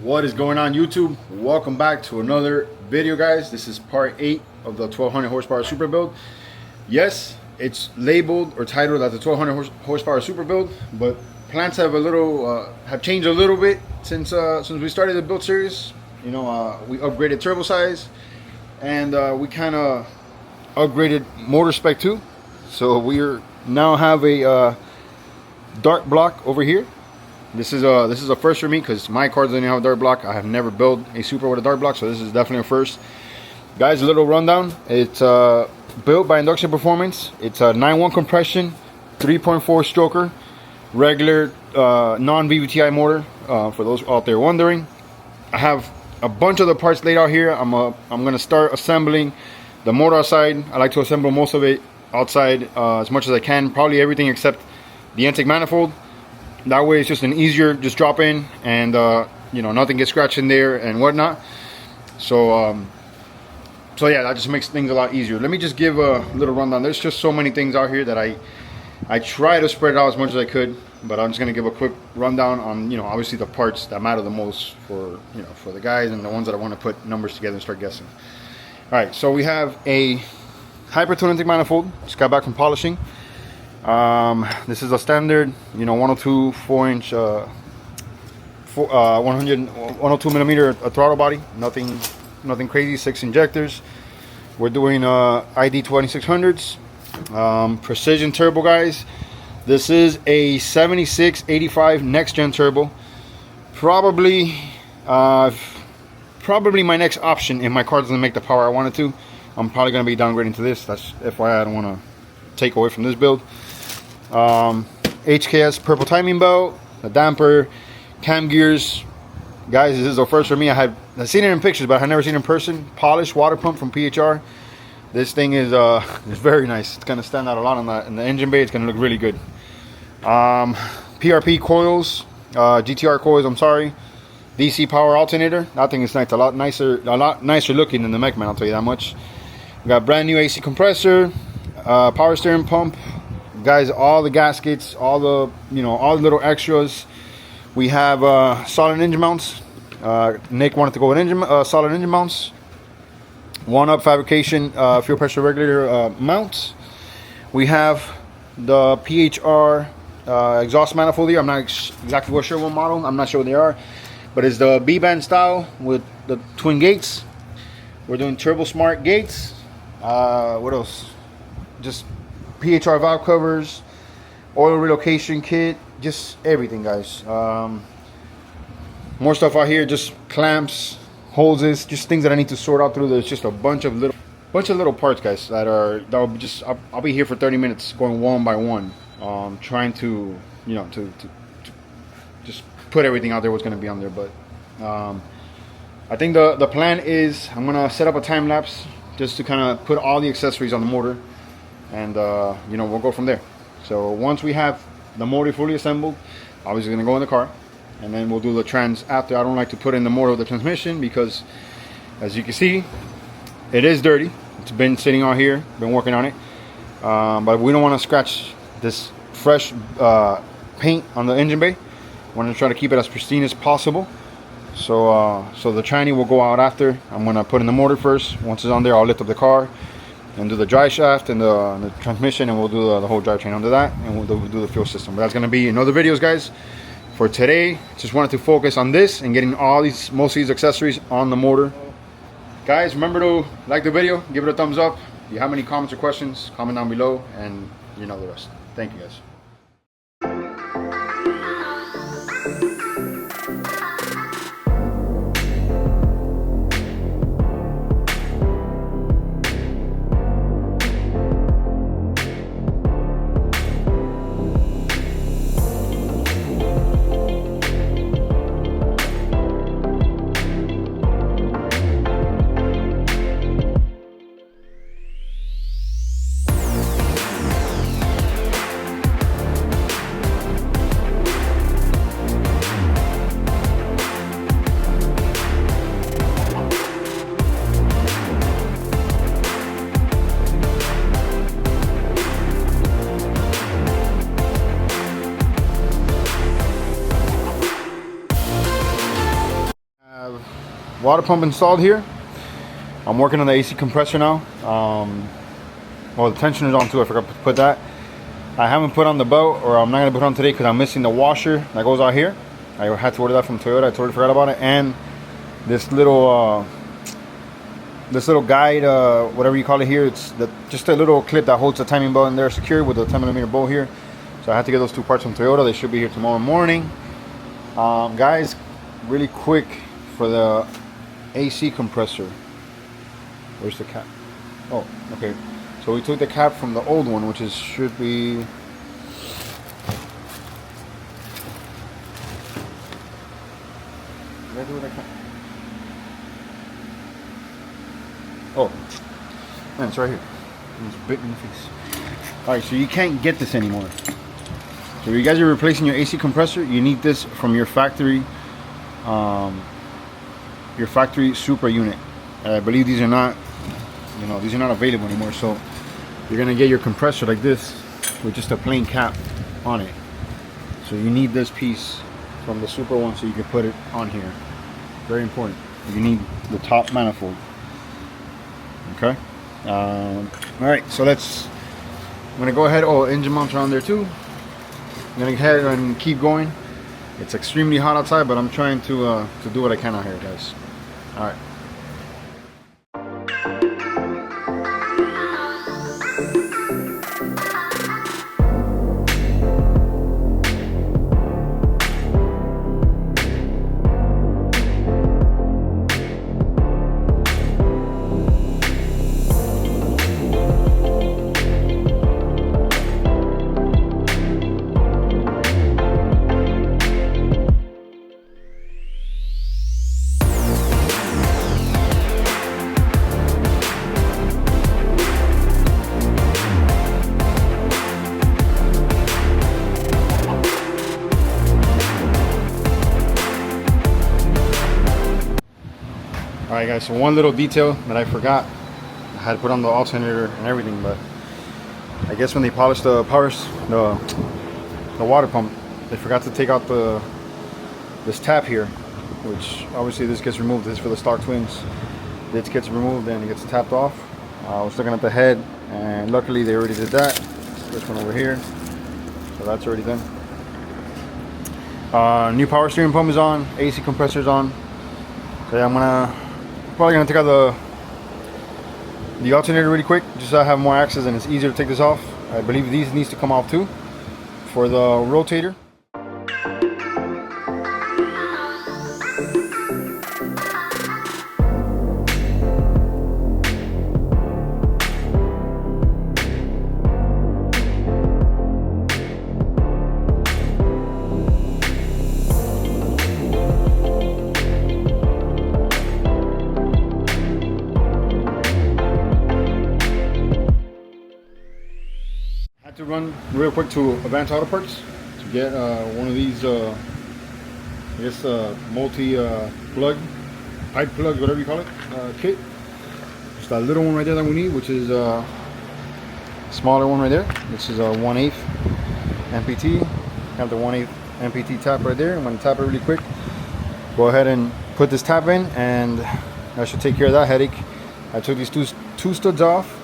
What is going on, YouTube? Welcome back to another video, guys. This is part 8 of the 1200 horsepower super build. Yes, it's labeled or titled as the 1200 horsepower super build, but plans have have changed a little bit since we started the build series. You know, we upgraded turbo size, and we kind of upgraded motor spec too. So we now have a dart block over here. This is a first for me because my car doesn't have a dart block. I have never built a Supra with a dart block, so this is definitely a first. Guys, a little rundown. It's built by Induction Performance. It's a 9.1 compression, 3.4 stroker, regular non-VVTi motor. For those out there wondering, I have a bunch of the parts laid out here. I'm gonna start assembling the motor outside. I like to assemble most of it outside as much as I can. Probably everything except the intake manifold. That way it's just an easier, just drop in and you know, nothing gets scratched in there and whatnot. So so yeah, that just makes things a lot easier. Let me just give a little rundown. There's just so many things out here that I try to spread it out as much as I could, but I'm just gonna give a quick rundown on, you know, obviously the parts that matter the most for, you know, for the guys and the ones that I want to put numbers together and start guessing. All right, so we have a hyper-tune intake manifold. Just got back from polishing. This is a standard, you know, 102 4-inch 102 millimeter throttle body. Nothing crazy. 6 injectors. We're doing ID 2600s, precision turbo, guys. This is a 7685 next gen turbo. Probably my next option if my car doesn't make the power I want it to. I'm probably gonna be downgrading to this. That's FYI. I don't want to take away from this build. HKS purple timing belt, a damper, cam gears. Guys, this is the first for me. I've seen it in pictures, but I've never seen it in person. Polished water pump from pt8. This thing is very nice. It's gonna stand out a lot in the engine bay. It's gonna look really good. PRP coils, GTR coils. I'm sorry. DC power alternator. That thing is nice. A lot nicer looking than the Mech Man. I'll tell you that much. We got brand new AC compressor, power steering pump. Guys, all the gaskets, all the little extras. We have solid engine mounts. Nick wanted to go with solid engine mounts. 1-up fabrication fuel pressure regulator mounts. We have the PHR exhaust manifold here. I'm not exactly sure what model. I'm not sure what they are, but it's the B-band style with the twin gates. We're doing turbo smart gates. What else? Just PHR valve covers, oil relocation kit, just everything, guys. More stuff out here, just clamps, hoses, just things that I need to sort out through. There's just a bunch of little parts, guys, that'll be just. I'll be here for 30 minutes going one by one, trying to, you know, to just put everything out there what's going to be on there. But I think the plan is I'm gonna set up a time lapse just to kind of put all the accessories on the motor. And you know, we'll go from there. So once we have the motor fully assembled, obviously gonna go in the car, and then we'll do the trans after. I don't like to put in the motor with the transmission because, as you can see, it is dirty. It's been sitting out here, been working on it, but we don't want to scratch this fresh paint on the engine bay. We want to try to keep it as pristine as possible. So so the tranny will go out after. I'm gonna put in the motor first. Once it's on there, I'll lift up the car and do the drive shaft and the transmission, and we'll do the whole drivetrain under that, and we'll do the fuel system. But that's gonna be in other videos, guys. For today, just wanted to focus on this and getting most of these accessories on the motor. Guys, remember to like the video, give it a thumbs up. If you have any comments or questions, comment down below, and you know the rest. Thank you, guys. water pump installed here. I'm working on the AC compressor now. Well, the tensioner's on too. I forgot to put that. I haven't put on the belt, or I'm not gonna put it on today because I'm missing the washer that goes out here. I had to order that from Toyota. I totally forgot about it. And this little guide, whatever you call it here, it's just a little clip that holds the timing belt in there secure with the 10mm bolt here. So I had to get those two parts from Toyota. They should be here tomorrow morning. Guys, really quick for the AC compressor. Where's the cap? Oh, okay. So we took the cap from the old one, which should be. Oh, man, it's right here. It's bit in the face. All right, so you can't get this anymore. So if you guys are replacing your AC compressor, you need this from your factory Supra unit. I believe these are not, these are not available anymore. So you're gonna get your compressor like this with just a plain cap on it. So you need this piece from the Supra one so you can put it on here. Very important. You need the top manifold. Okay. All right. So I'm gonna go ahead. Oh, engine mounts are on there too. I'm gonna go ahead and keep going. It's extremely hot outside, but I'm trying to do what I can out here, guys. All right. Alright guys, so one little detail that I forgot, I had to put on the alternator and everything, but I guess when they polished the water pump, they forgot to take out this tap here, which obviously this gets removed. This is for the stock twins. This gets removed and it gets tapped off. I was looking at the head and luckily they already did that. This one over here, so that's already done. New power steering pump is on, AC compressor is on. So yeah, I'm probably gonna take out the alternator really quick, just so I have more access and it's easier to take this off. I believe these needs to come off too for the rotator. To run real quick to Advanced Auto Parts to get one of these I guess multi plug, pipe plug, whatever you call it, kit. Just that little one right there that we need, which is a smaller one right there. This is a 1/8 MPT. Have the 1/8 MPT tap right there. I'm going to tap it really quick. Go ahead and put this tap in and that should take care of that headache. I took these two studs off.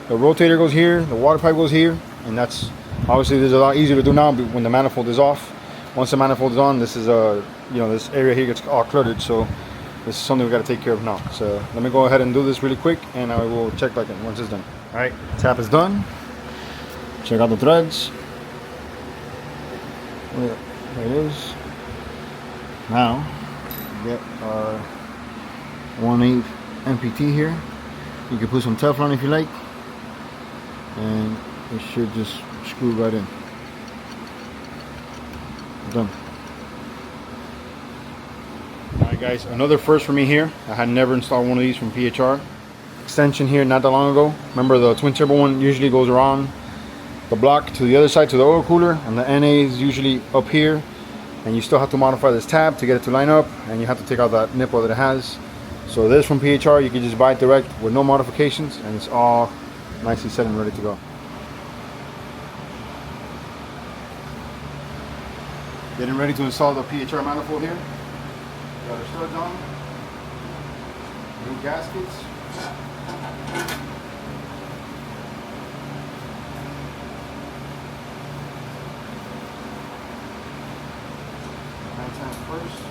The rotator goes here, the water pipe goes here, and that's obviously this is a lot easier to do now when the manifold is off. Once the manifold is on, this is this area here gets all cluttered, so this is something we got to take care of now. So let me go ahead and do this really quick and I will check back in once it's done. All right, tap is done. Check out the threads. There it is. Now get our 1/8 MPT here. You can put some Teflon if you like, and it should just screw right in. Done. Alright guys, another first for me here. I had never installed one of these from PHR. Extension here not that long ago. Remember the twin turbo one usually goes around the block to the other side to the oil cooler, and the NA is usually up here, and you still have to modify this tab to get it to line up, and you have to take out that nipple that it has. So this from PHR, you can just buy it direct with no modifications, and it's all nicely set and ready to go. Getting ready to install the PHR manifold here. Got our studs on. gaskets. First.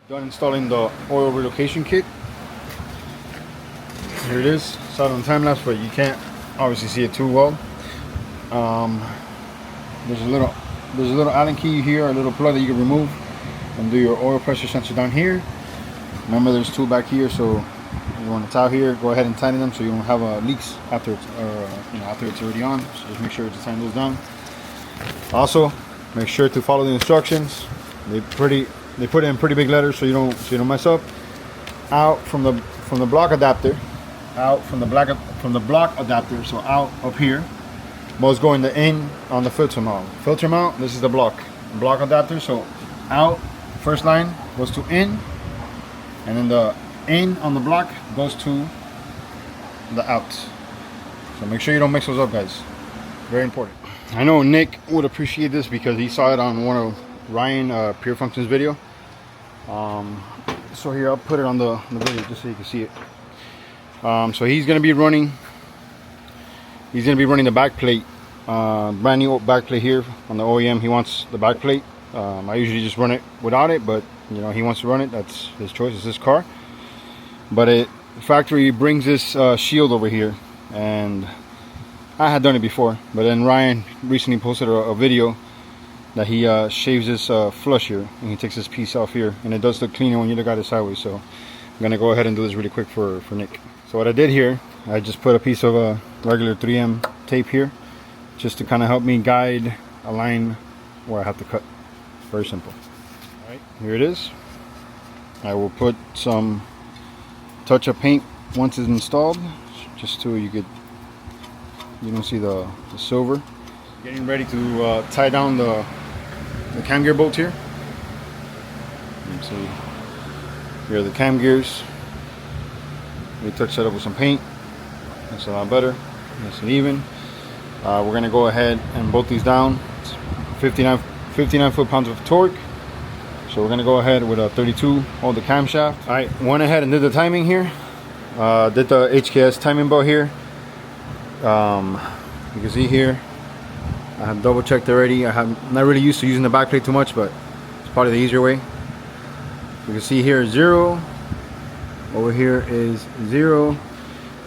Done installing the oil relocation kit. Here it is. It's out on time lapse, but you can't obviously see it too well. There's a little Allen key here, a little plug that you can remove, and do your oil pressure sensor down here. Remember, there's two back here, so when it's out here, go ahead and tighten them so you don't have leaks after it's after it's already on. So just make sure to tighten those down. Also, make sure to follow the instructions. They put it in pretty big letters so you don't mess up. Out from the block adapter, so out up here. Most go in the in on the filter mount. Filter mount, this is the block adapter. So out, first line goes to in, and then the in on the block goes to the out. So make sure you don't mix those up, guys. Very important. I know Nick would appreciate this because he saw it on one of Ryan Pure Functions video. So here, I'll put it on the video just so you can see it. So he's gonna be running the back plate, brand new back plate here on the OEM. He wants the back plate. I usually just run it without it, but he wants to run it. That's his choice. It's his car. But the factory brings this shield over here, and I had done it before, but then Ryan recently posted a video that he shaves this flush here, and he takes this piece off here, and it does look cleaner when you look at it sideways. So I'm gonna go ahead and do this really quick for Nick. So what I did here, I just put a piece of regular 3M tape here, just to kind of help me guide a line where I have to cut. Very simple. All right, here it is. I will put some touch-up paint once it's installed, just so you don't see the silver. Getting ready to tie down the cam gear bolts here. So here are the cam gears. We touch that up with some paint. That's a lot better. Nice and even. We're gonna go ahead and bolt these down. It's 59 foot-pounds of torque. So we're gonna go ahead with a 32, hold the camshaft. All right, went ahead and did the timing here. Did the HKS timing belt here. You can see here, I have double checked already. I'm not really used to using the back plate too much, but it's probably the easier way. You can see here 0. Over here is 0,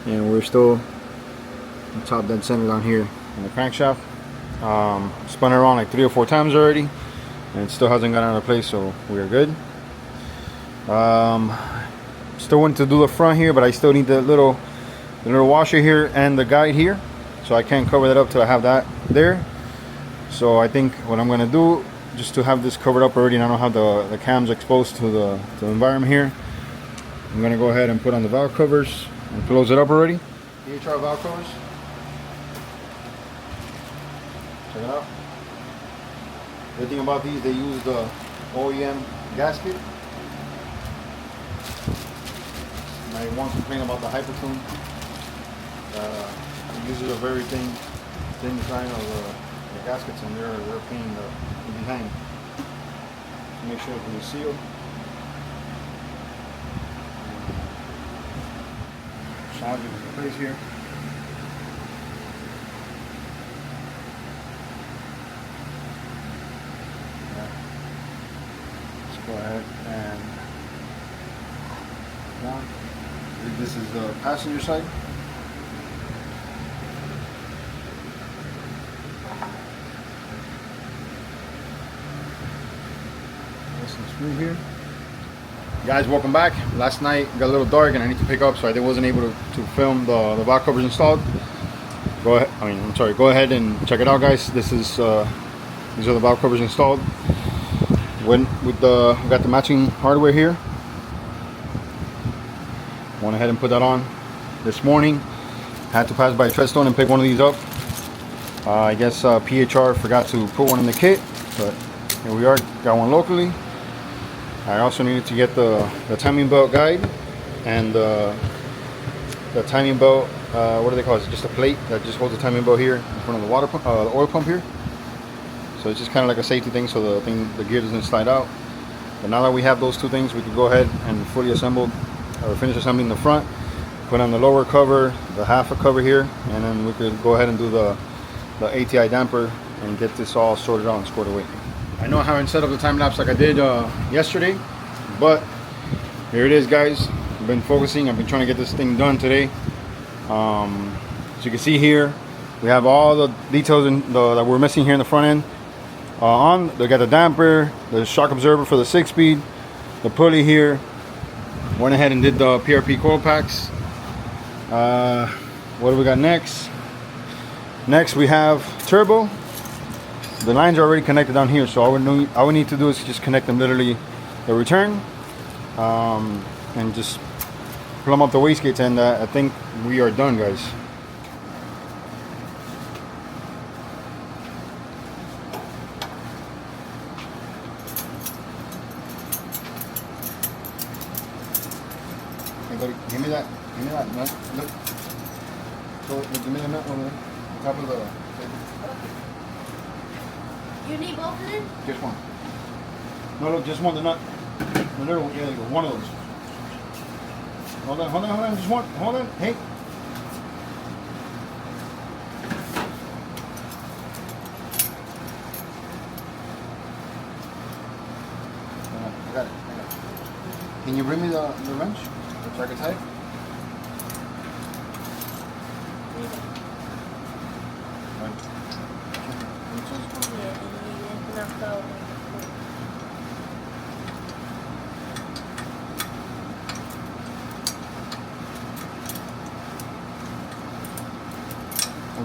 and we're still top dead center down here in the crankshaft. Spun it around like 3 or 4 times already, and it still hasn't gotten out of place, so we are good. Still want to do the front here, but I still need the little washer here and the guide here, so I can't cover that up till I have that there. So I think what I'm gonna do, just to have this covered up already, and I don't have the cams exposed to the environment here, I'm gonna go ahead and put on the valve covers and close it up already. DHR valve covers. Check it out. Good thing about these, they use the OEM gasket. I won't complain about the Hypertune. It uses a very thin design of the gaskets, and they're a pain in the behind. make sure it is sealed. Shot it into place here. Let's go ahead and down. This is the passenger side. Screw here. Guys, welcome back. Last night got a little dark and I need to pick up, so I wasn't able to film the valve covers installed. Go ahead and check it out, guys. This is these are the valve covers installed. We got the matching hardware here. Went ahead and put that on this morning. Had to pass by Treadstone and pick one of these up. I guess PHR forgot to put one in the kit, but here we are. Got one locally. I also needed to get the timing belt guide and the timing belt, what do they call it? It's just a plate that just holds the timing belt here in front of the water pump, the oil pump here. So it's just kind of like a safety thing, so the gear doesn't slide out. But now that we have those two things, we can go ahead and fully assemble or finish assembling the front, put on the lower cover, the half a cover here, and then we could go ahead and do the ATI damper and get this all sorted out and squared away. I know I haven't set up the time lapse like I did yesterday, but here it is, guys. I've been focusing. I've been trying to get this thing done today. As you can see here, we have all the details that we're missing here in the front end. They got the damper, the shock absorber for the 6-speed, the pulley here. Went ahead and did the PRP coil packs. What do we got next? Next we have turbo. The lines are already connected down here, so all we need to do is just connect them literally the return, and just plumb up the wastegates, and I think we are done, guys. Hey buddy, give me that nut. Look. So give me the nut on the top of the table. You need both of them? Just one. No, look, just one. The nut. The little one. Yeah, there you go. One of those. Hold on. Just one. Hold on. Hey. I got it. Can you bring me the wrench? So I can tie it?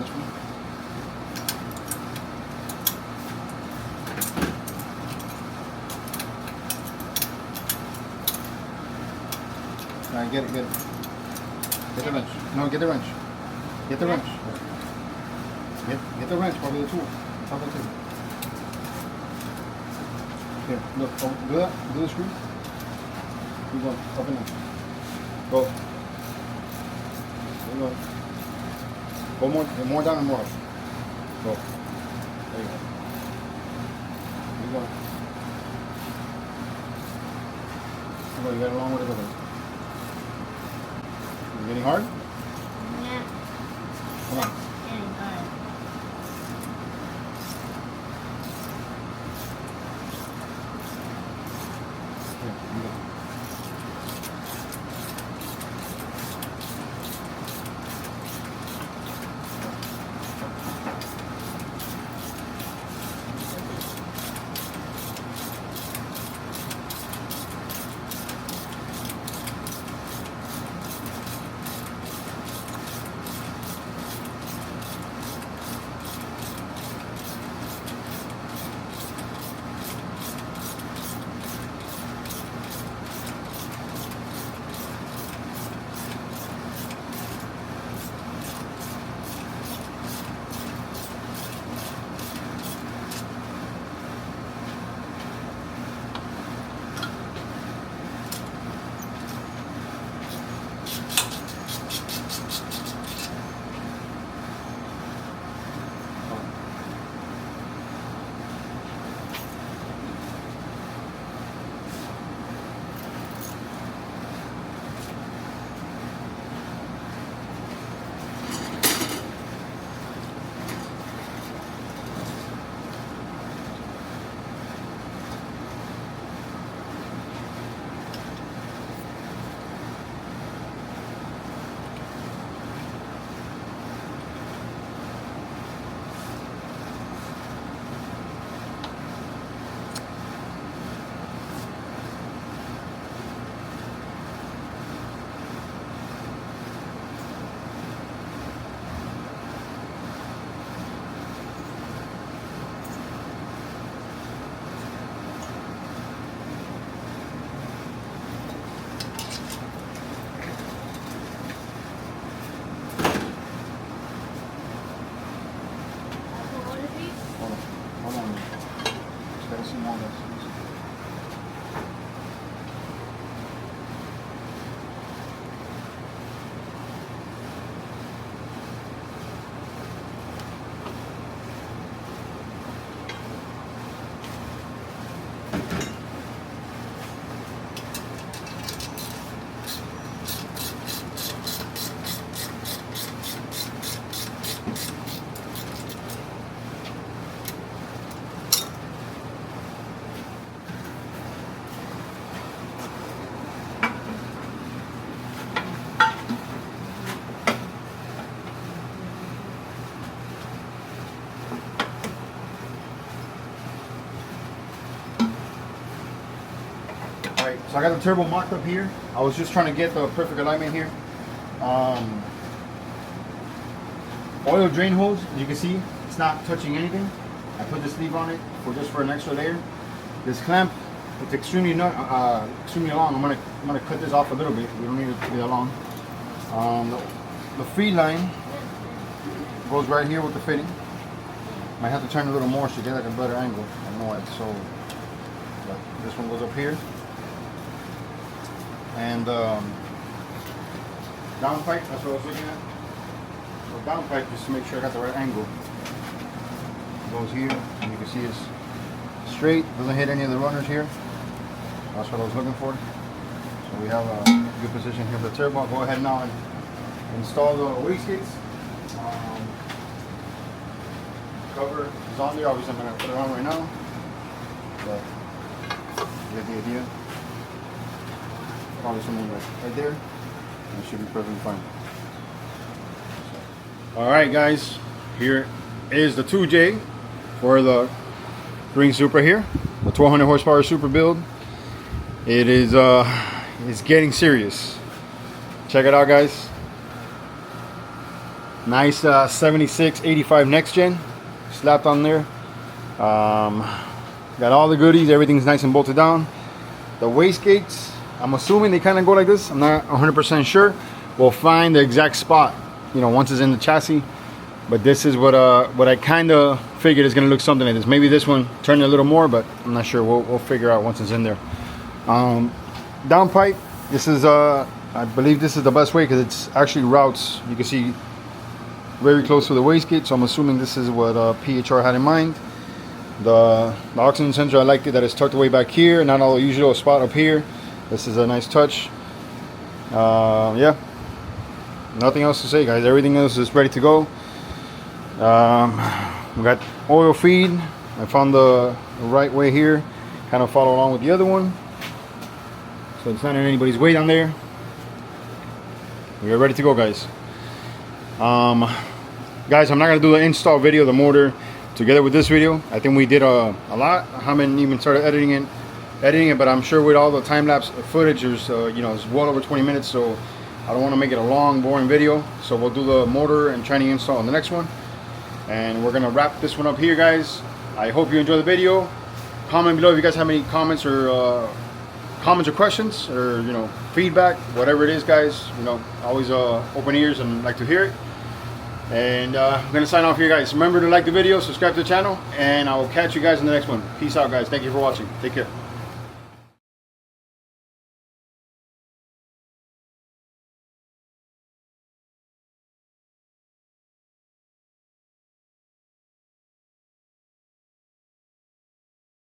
This one. All right, get it. Get the wrench. No, get the wrench. Get the wrench. Get the wrench, probably the tool. Top of the table. Here, look, do that. Do the screw. Keep going, up and down. Go. There you go. Go more down and more up. Go. There you go. There you go. Come on, you got a long way to go. You getting hard? Yeah. Come on. Getting hard. Here, you go. small guys. Alright, so I got the turbo mocked up here. I was just trying to get the perfect alignment here. Oil drain hose, as you can see, it's not touching anything. I put the sleeve on it for an extra layer. This clamp, it's extremely long. I'm gonna cut this off a little bit. We don't need it to be that long. The feed line goes right here with the fitting. Might have to turn a little more to get like a better angle. I don't know why it's so. But this one goes up here. And down pipe, that's what I was looking at. So down pipe, just to make sure I got the right angle. Goes here, and you can see it's straight, doesn't hit any of the runners here. That's what I was looking for. So we have a good position here for the turbo. I'll go ahead now and install the wastegates. Cover is on there, obviously I'm going to put it on right now. But you get the idea. Probably something right there, and it should be perfectly fine. Alright guys, here is the 2J for the green Supra here, the 1200 horsepower Supra build. It is it's getting serious. Check it out guys. Nice 7685 next gen slapped on there. Got all the goodies, everything's nice and bolted down. The wastegates, I'm assuming they kind of go like this. I'm not 100% sure. We'll find the exact spot, you know, once it's in the chassis. But this is what I kind of figured is going to look something like this. Maybe this one turned a little more, but I'm not sure. We'll figure out once it's in there. Down pipe. This is I believe this is the best way because it's actually routes. You can see very close to the wastegate. So I'm assuming this is what PHR had in mind. The oxygen sensor, I liked it that it's tucked away back here, not all the usual spot up here. This is a nice touch. Yeah, nothing else to say guys, everything else is ready to go. We got oil feed. I found the right way here, kind of follow along with the other one, so it's not in anybody's way down there. We are ready to go guys. Guys, I'm not going to do the install video of the motor together with this video. I think we did a lot. I haven't even started editing it, but I'm sure with all the time-lapse footage, there's you know, it's well over 20 minutes, so I don't want to make it a long, boring video. So we'll do the motor and training install on the next one, and we're gonna wrap this one up here, guys. I hope you enjoy the video. Comment below if you guys have any comments or questions, or you know, feedback, whatever it is, guys. You know, always open ears and like to hear it. And I'm gonna sign off here, guys. Remember to like the video, subscribe to the channel, and I will catch you guys in the next one. Peace out, guys. Thank you for watching. Take care.